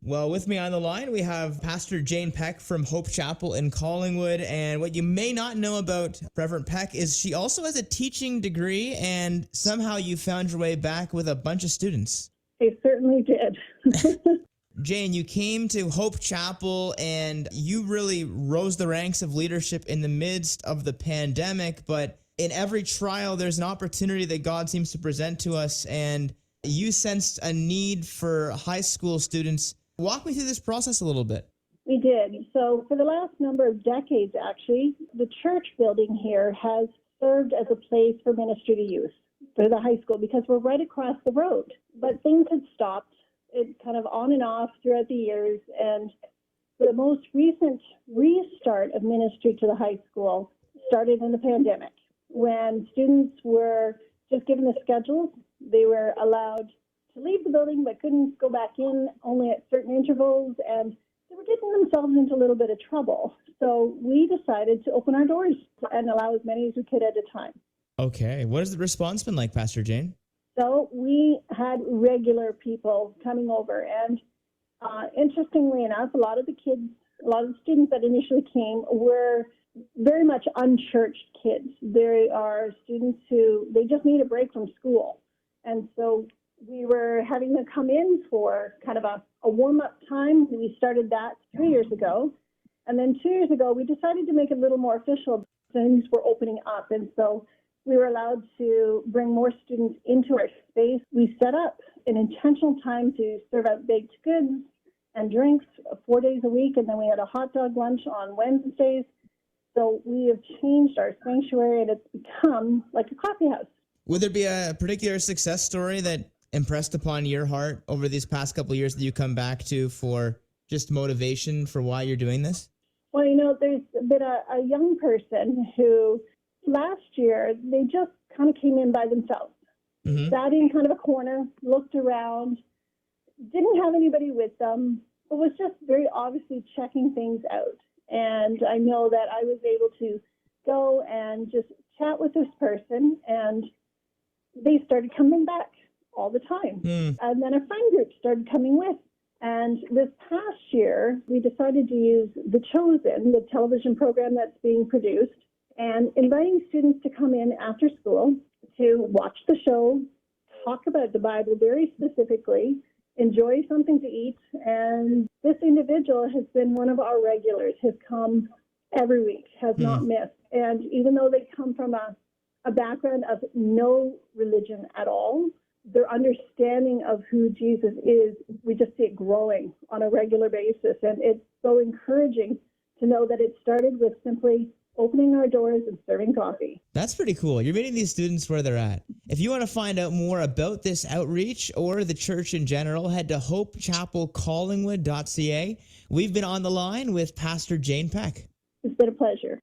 Well, with me on the line, we have Pastor Jane Peck from Hope Chapel in Collingwood. And what you may not know about Reverend Peck is she also has a teaching degree, and somehow you found your way back with a bunch of students. They certainly did. Jane, you came to Hope Chapel and you really rose the ranks of leadership in the midst of the pandemic. But in every trial, there's an opportunity that God seems to present to us. And you sensed a need for high school students. Walk me through this process a little bit. We did. So for the last number of decades, actually, the church building here has served as a place for ministry to youth for the high school because we're right across the road. But things had stopped. It kind of on and off throughout the years. And the most recent restart of ministry to the high school started in the pandemic when students were just given the schedules. They were allowed to leave the building but couldn't go back in only at certain intervals, and they were getting themselves into a little bit of trouble. So we decided to open our doors and allow as many as we could at a time. Okay. What has the response been like, Pastor Jane? So we had regular people coming over, and interestingly enough, a lot of the students that initially came were very much unchurched kids. There are students who, they just need a break from school. And so we were having them come in for kind of a warm-up time. We started that 3 years ago. And then 2 years ago, we decided to make it a little more official. Things were opening up. And so we were allowed to bring more students into our space. We set up an intentional time to serve out baked goods and drinks 4 days a week. And then we had a hot dog lunch on Wednesdays. So we have changed our sanctuary, and it's become like a coffee house. Would there be a particular success story that impressed upon your heart over these past couple of years that you come back to for just motivation for why you're doing this? Well, there's been a young person who last year, they just kind of came in by themselves, sat in kind of a corner, looked around, didn't have anybody with them, but was just very obviously checking things out. And I know that I was able to go and just chat with this person, and they started coming back all the time. And then a friend group started coming with. And this past year, we decided to use The Chosen, the television program that's being produced, and inviting students to come in after school to watch the show, talk about the Bible very specifically, enjoy something to eat. And this individual has been one of our regulars, has come every week, has not missed. And even though they come from a background of no religion at all, their understanding of who Jesus is, we just see it growing on a regular basis. And it's so encouraging to know that it started with simply opening our doors and serving coffee. That's pretty cool. You're meeting these students where they're at. If you want to find out more about this outreach or the church in general, head to hopechapelcollingwood.ca. We've been on the line with Pastor Jane Peck. It's been a pleasure.